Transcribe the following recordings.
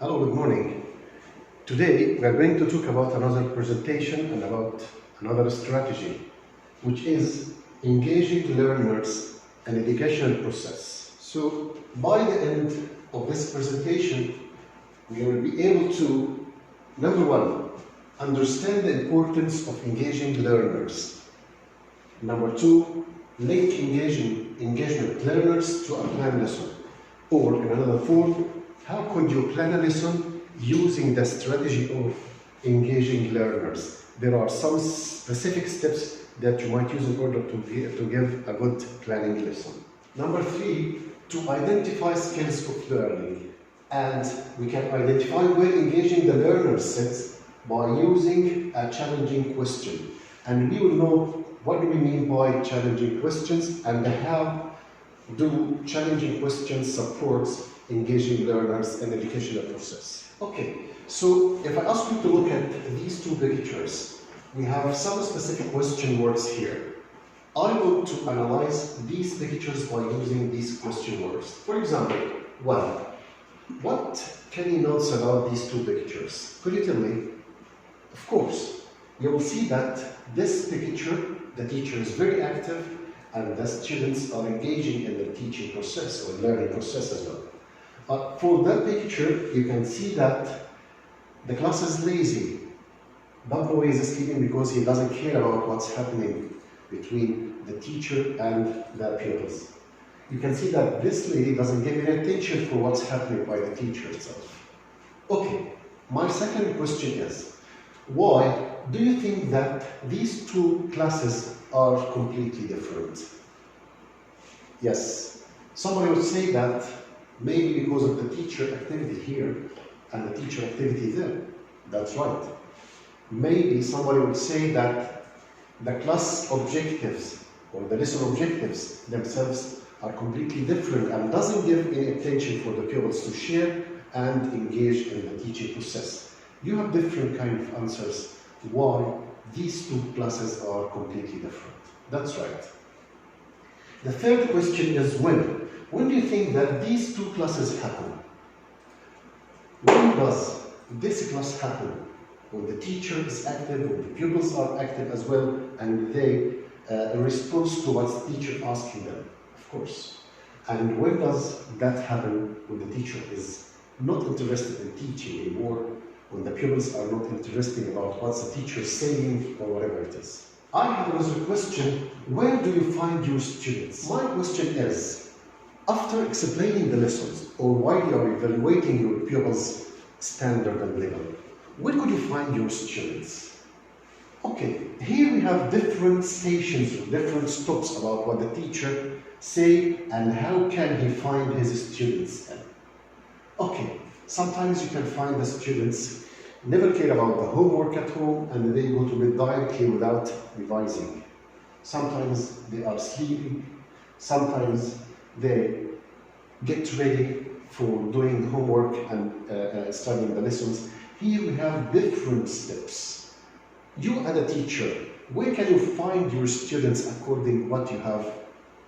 Hello, good morning. Today we are going to talk about another presentation and about another strategy, which is engaging learners in educational process. So by the end of this presentation, we will be able to, number one, understand the importance of engaging learners. Number two, link engagement learners to a planned lesson. Or in another form, how could you plan a lesson using the strategy of engaging learners? There are some specific steps that you might use in order to give a good planning lesson. Number three, to identify skills of learning. And we can identify where engaging the learner sits by using a challenging question. And we will know what do we mean by challenging questions and how do challenging questions support engaging learners in the educational process. Okay, so if I ask you to look at these two pictures, we have some specific question words here. I want to analyze these pictures by using these question words. For example, one, what can you notice about these two pictures? Could you tell me? Of course, you will see that this picture, the teacher is very active and the students are engaging in the teaching process or learning process as well. For that picture, you can see that the class is lazy. That boy is sleeping because he doesn't care about what's happening between the teacher and the pupils. You can see that this lady doesn't give any attention for what's happening by the teacher itself. Okay, my second question is, why do you think that these two classes are completely different? Yes, somebody would say that maybe because of the teacher activity here and the teacher activity there. That's right. Maybe somebody would say that the class objectives or the lesson objectives themselves are completely different and doesn't give any attention for the pupils to share and engage in the teaching process. You have different kind of answers why these two classes are completely different. That's right. The third question is when. When do you think that these two classes happen? When does this class happen? When the teacher is active, when the pupils are active as well, and they respond to what the teacher asking them, of course. And when does that happen? When the teacher is not interested in teaching anymore, when the pupils are not interested about what the teacher is saying or whatever it is. I have another question. Where do you find your students? My question is, after explaining the lessons or while you are evaluating your pupils' standard and level, where could you find your students? Okay, here we have different stations, different stops about what the teacher say and how can he find his students. Okay, sometimes you can find the students never care about the homework at home and they go to bed directly without revising. Sometimes they are sleeping, sometimes they get ready for doing homework and studying the lessons. Here we have different steps. You as a teacher, where can you find your students according to what you have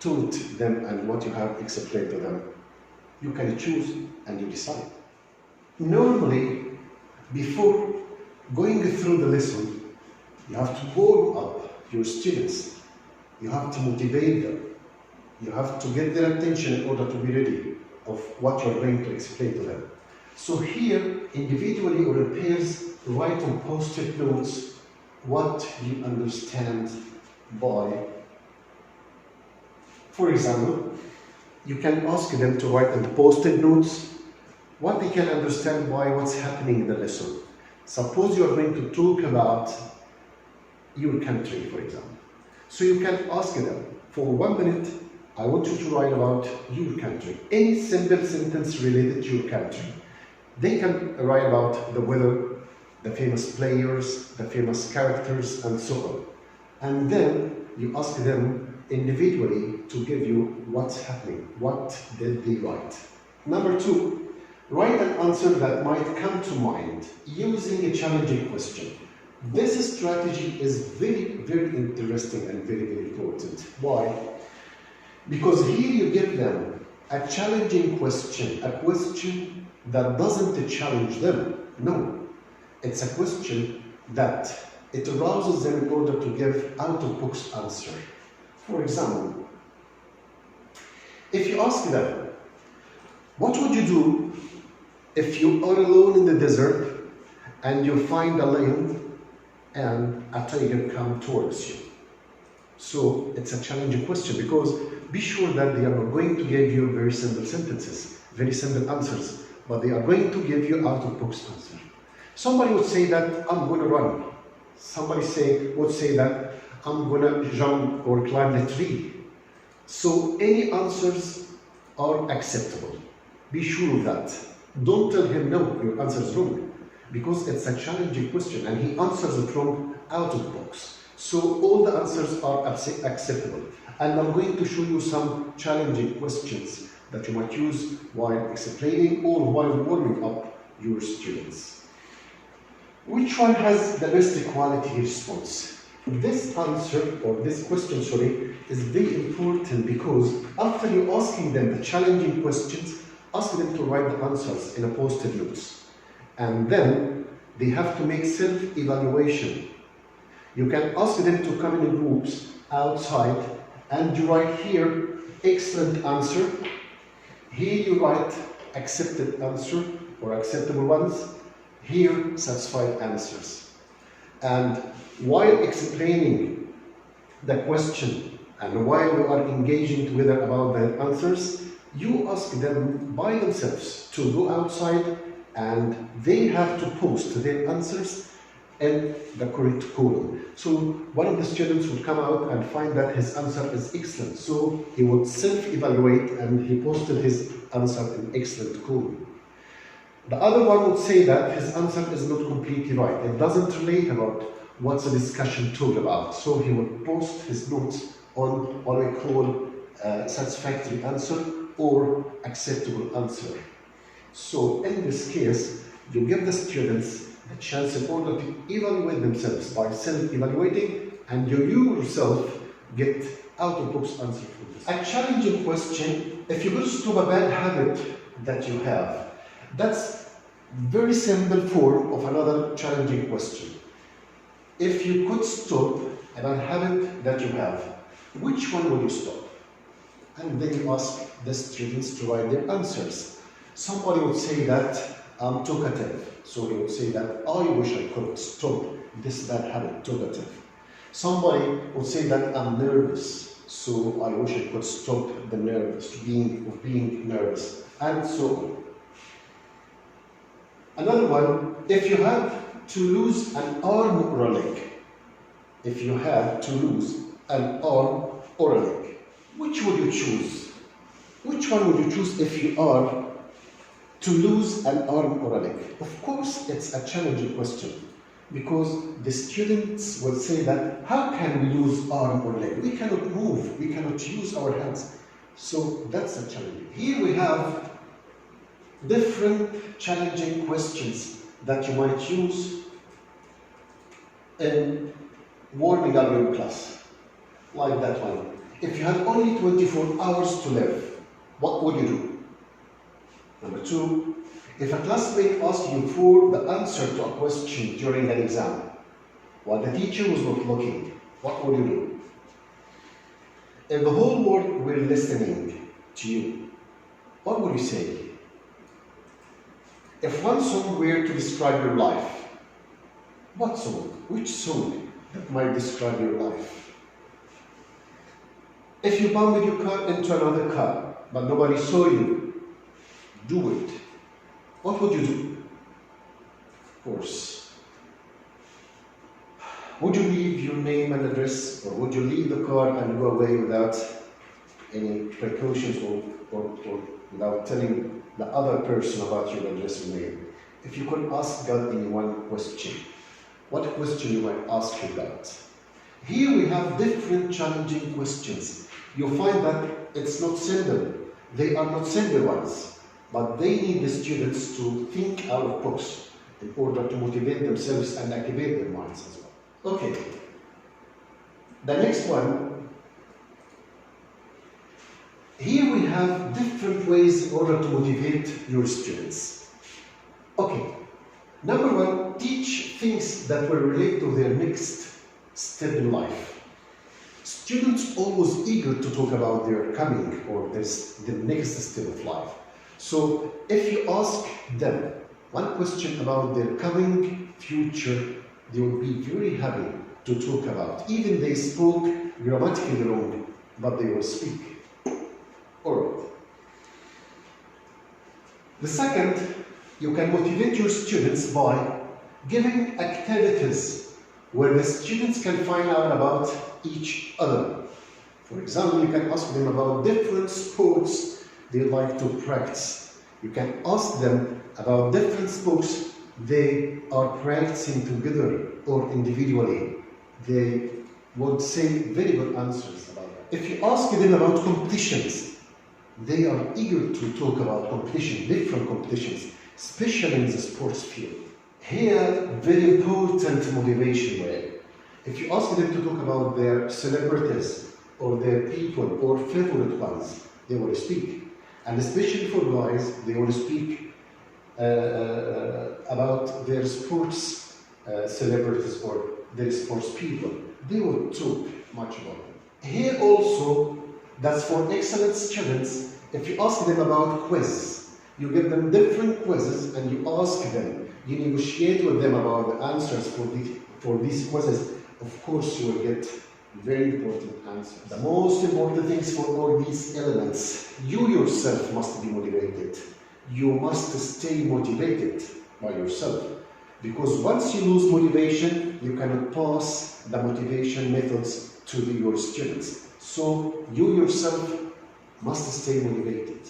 taught them and what you have explained to them? You can choose and you decide. Normally, before going through the lesson, you have to warm up your students. You have to motivate them. You have to get their attention in order to be ready of what you're going to explain to them. So here, individually or in pairs, write on post-it notes what you understand by. For example, you can ask them to write on post-it notes what they can understand by what's happening in the lesson. Suppose you are going to talk about your country, for example. So you can ask them, for 1 minute, I want you to write about your country. Any simple sentence related to your country. They can write about the weather, the famous players, the famous characters, and so on. And then you ask them individually to give you what's happening. What did they write? Number two, write an answer that might come to mind using a challenging question. This strategy is very, very interesting and very, very important. Why? Because here you give them a challenging question, a question that doesn't challenge them. No, it's a question that it arouses them in order to give out-of-box answer. For example, if you ask them, what would you do if you are alone in the desert and you find a lion and a tiger come towards you? So it's a challenging question, because be sure that they are not going to give you very simple sentences, very simple answers, but they are going to give you out-of-box answer. Somebody would say that I'm going to run. Somebody would say that I'm going to jump or climb the tree. So any answers are acceptable. Be sure of that. Don't tell him, no, your answer is wrong, because it's a challenging question and he answers it wrong out of the box. So all the answers are acceptable. And I'm going to show you some challenging questions that you might use while explaining or while warming up your students. Which one has the best quality response? This answer, or this question, sorry, is very important, because after you asking them the challenging questions, ask them to write the answers in a post-it notes. And then they have to make self-evaluation. You can ask them to come in groups outside and you write here, excellent answer. Here you write accepted answer or acceptable ones. Here, satisfied answers. And while explaining the question and while you are engaging together about the answers, you ask them by themselves to go outside and they have to post their answers in the correct column. So one of the students would come out and find that his answer is excellent. So he would self-evaluate and he posted his answer in excellent column. The other one would say that his answer is not completely right. It doesn't relate about what's the discussion talk about. So he would post his notes on what we call satisfactory answer or acceptable answer. So in this case, you give the students a chance in order to evaluate themselves by self-evaluating, and you yourself get out-of-box answer from this. A challenging question, if you could stop a bad habit that you have, that's very simple form of another challenging question. If you could stop a bad habit that you have, which one would you stop? And then you ask the students to write their answers. Somebody would say that I'm talkative, so he would say that I wish I could stop this bad habit, talkative. Somebody would say that I'm nervous, so I wish I could stop the nervous, being nervous, and so on. Another one, if you had to lose an arm or a leg, if you had to lose an arm or a leg, which would you choose? Which one would you choose if you are to lose an arm or a leg? Of course, it's a challenging question, because the students will say that, how can we lose arm or leg? We cannot move, we cannot use our hands. So that's a challenge. Here we have different challenging questions that you might use in warming up your class, like that one. If you had only 24 hours to live, what would you do? Number two, if a classmate asked you for the answer to a question during an exam, while the teacher was not looking, what would you do? If the whole world were listening to you, what would you say? If one song were to describe your life, what song? Which song that might describe your life? If you bumped your car into another car, but nobody saw you do it, what would you do? Of course. Would you leave your name and address, or would you leave the car and go away without any precautions or without telling the other person about your address and name? If you could ask God any one question, what question you might ask for God? Here we have different challenging questions. You'll find that it's not simple. They are not simple ones, but they need the students to think out of box in order to motivate themselves and activate their minds as well. Okay. The next one, Here we have different ways in order to motivate your students. Okay, number one, teach things that will relate to their next step in life. Students always eager to talk about their coming or the next step of life. So if you ask them one question about their coming future, they will be very happy to talk about. Even they spoke grammatically wrong, but they will speak. Alright. The second, you can motivate your students by giving activities where the students can find out about each other. For example, you can ask them about different sports they like to practice. You can ask them about different sports they are practicing together or individually. They would say very good answers about that. If you ask them about competitions, they are eager to talk about competition, different competitions, especially in the sports field. Here, very important motivation way. If you ask them to talk about their celebrities or their people or favorite ones, they will speak. And especially for guys, they will speak about their sports celebrities or their sports people. They will talk much about them. Here also, that's for excellent students. If you ask them about quizzes, you give them different quizzes and you ask them, you negotiate with them about the answers for these quizzes. Of course, you will get very important answers. The most important things for all these elements, you yourself must be motivated. You must stay motivated by yourself. Because once you lose motivation, you cannot pass the motivation methods to your students. So you yourself must stay motivated.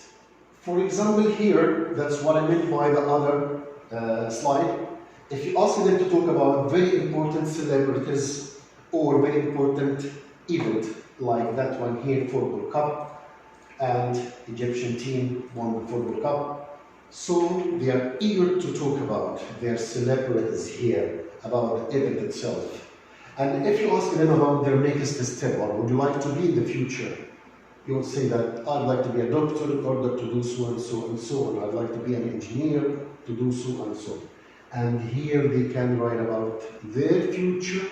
For example, here, that's what I meant by the other slide. If you ask them to talk about very important celebrities or very important event, like that one here, Football Cup, and Egyptian team won the Football Cup, so they are eager to talk about their celebrities here, about the event itself. And if you ask them about their next step, what would you like to be in the future? You will say that I'd like to be a doctor in order to do so and so and so on. I'd like to be an engineer to do so and so. And here they can write about their future,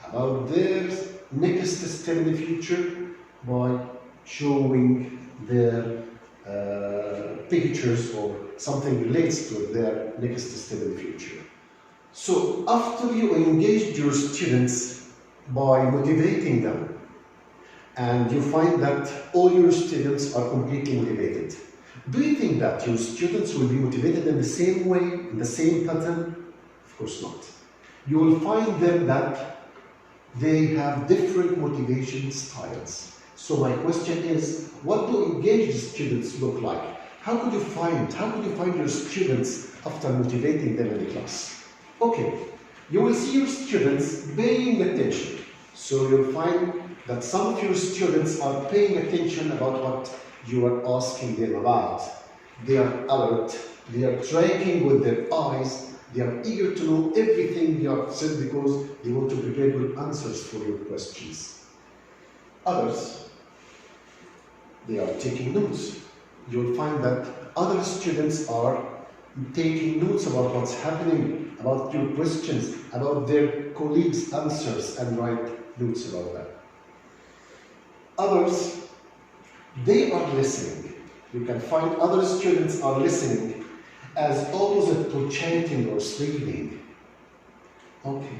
about their next step in the future by showing their pictures or something relates to their next step in the future. So after you engage your students by motivating them, and you find that all your students are completely motivated, do you think that your students will be motivated in the same way, in the same pattern? Of course not. You will find them that they have different motivation styles. So my question is, what do engaged students look like? How could you find your students after motivating them in the class? Okay, you will see your students paying attention. So you'll find that some of your students are paying attention about what you are asking them about. They are alert, they are tracking with their eyes, they are eager to know everything you have said because they want to prepare good answers for your questions. Others, they are taking notes. You'll find that other students are taking notes about what's happening, about your questions, about their colleagues' answers, and write notes about that. Others, they are listening. You can find other students are listening as opposite to chanting or sleeping. Okay.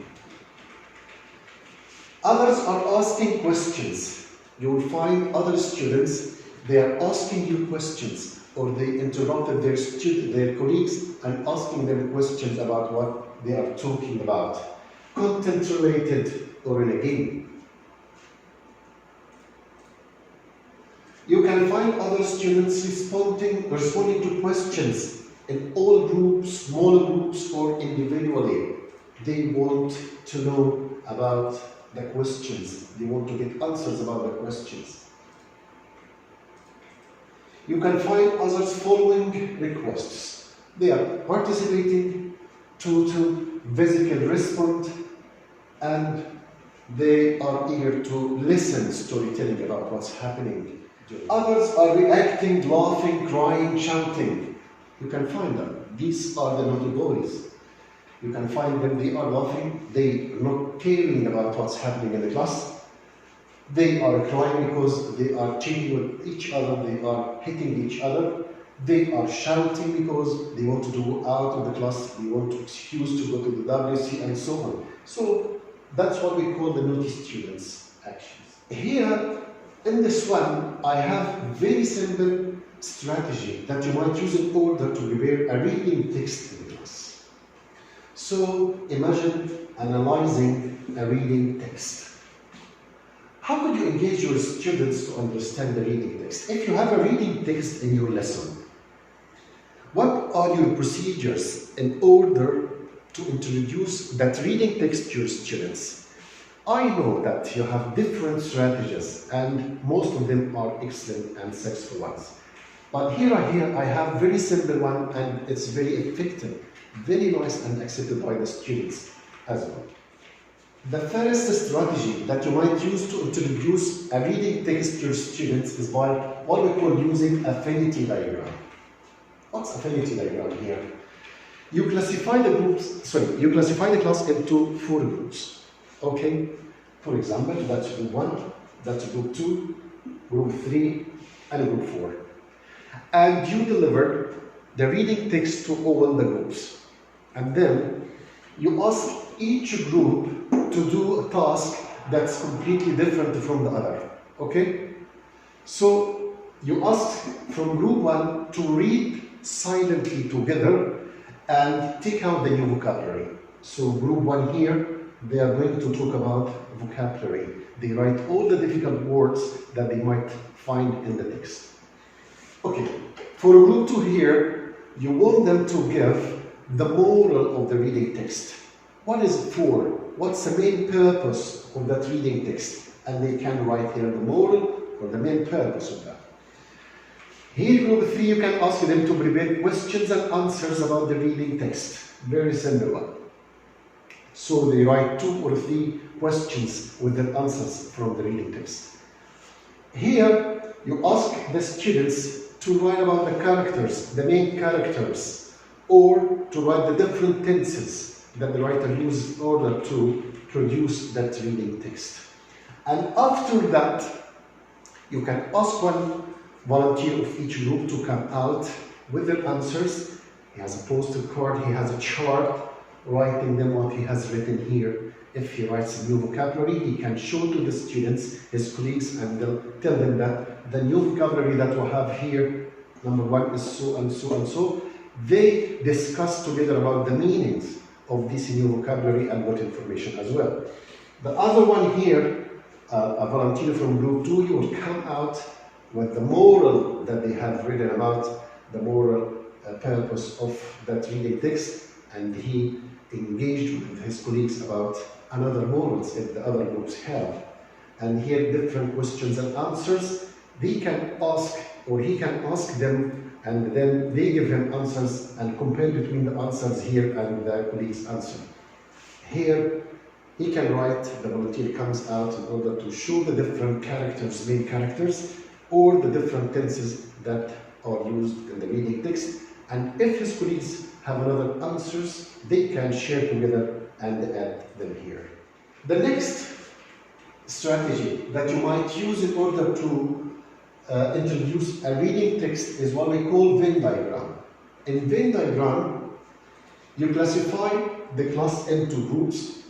Others are asking questions. You will find other students, they are asking you questions, or they interrupted their colleagues and asking them questions about what they are talking about, content related or in a game. You can find other students responding to questions in all groups, small groups, or individually. They want to know about the questions. They want to get answers about the questions. You can find others following requests. They are participating to physically respond, and they are eager to listen storytelling about what's happening Others are reacting, laughing, crying, shouting. You can find them. These are the naughty boys. You can find them, they are laughing, they are not caring about what's happening in the class. They are crying because they are cheating with each other, they are hitting each other. They are shouting because they want to go out of the class, they want to excuse to go to the WC and so on. So that's what we call the naughty students actions. Here in this one, I have very simple strategy that you might use in order to prepare a reading text in the class. So imagine analyzing a reading text. How could you engage your students to understand the reading text? If you have a reading text in your lesson, what are your procedures in order to introduce that reading text to your students? I know that you have different strategies and most of them are excellent and successful ones. But here I have very simple one and it's very effective, very nice and accepted by the students as well. The first strategy that you might use to introduce a reading text to your students is by what we call using affinity diagram. What's affinity diagram here? You classify the class into 4 groups. Okay? For example, that's group 1, that's group 2, group 3, and group 4. And you deliver the reading text to all the groups. And then you ask each group to do a task that's completely different from the other. Okay? So you ask from group 1 to read silently together and take out the new vocabulary. So group 1 here, they are going to talk about vocabulary. They write all the difficult words that they might find in the text. Okay, for group 2 here, you want them to give the moral of the reading text. What is it for? What's the main purpose of that reading text? And they can write here the moral or the main purpose of that. Here, group 3, you can ask them to prepare questions and answers about the reading text. Very simple one. So they write 2 or 3 questions with the answers from the reading text. Here, you ask the students to write about the characters, the main characters, or to write the different tenses that the writer uses in order to produce that reading text. And after that, you can ask one volunteer of each group to come out with their answers. He has a poster card, he has a chart writing them what he has written here. If he writes a new vocabulary, he can show to the students, his colleagues, and they'll tell them that the new vocabulary that we have here, number 1 is so and so and so. They discuss together about the meanings of this new vocabulary and what information as well. The other one here, a volunteer from group 2, you will come out with the moral that they have written about, the moral purpose of that reading text, and he engaged with his colleagues about another morals if the other groups have. And here different questions and answers, they can ask, or he can ask them, and then they give him answers and compare between the answers here and the colleague's answer. Here, he can write, the volunteer comes out in order to show the different characters, main characters, or the different tenses that are used in the reading text. And if his colleagues have another answers, they can share together and add them here. The next strategy that you might use in order to introduce a reading text is what we call Venn diagram. In Venn diagram, you classify the class into groups.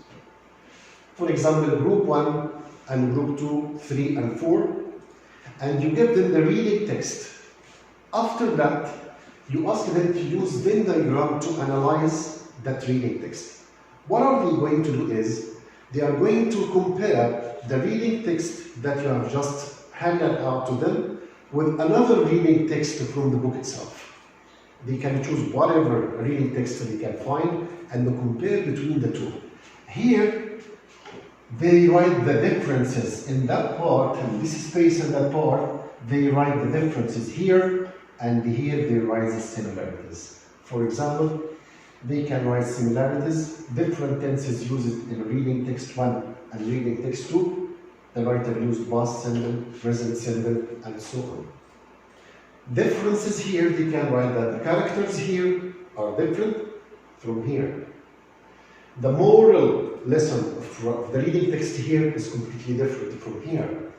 For example, group 1 and group 2, 3 and 4, and you give them the reading text. After that, you ask them to use Venn diagram to analyze that reading text. What are they going to do is, they are going to compare the reading text that you have just handed out to them with another reading text from the book itself. They can choose whatever reading text they can find and compare between the two. Here, they write the differences in that part, and this space in that part, they write the differences here, and here they write the similarities. For example, they can write similarities, different tenses used in reading text 1 and reading text 2, The writer used past simple, present simple, and so on. Differences here, they can write that the characters here are different from here. The moral lesson of the reading text here is completely different from here.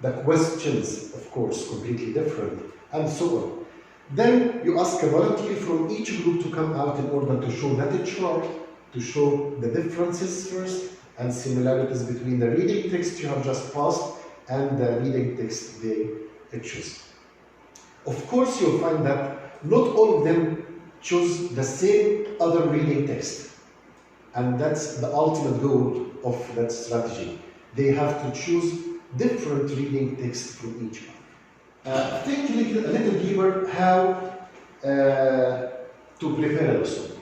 The questions, of course, completely different, and so on. Then you ask a volunteer from each group to come out in order to show that chart, to show the differences first, and similarities between the reading text you have just passed and the reading text they choose. Of course, you'll find that not all of them choose the same other reading text. And that's the ultimate goal of that strategy. They have to choose different reading texts from each one. Think a little deeper how to prepare a lesson.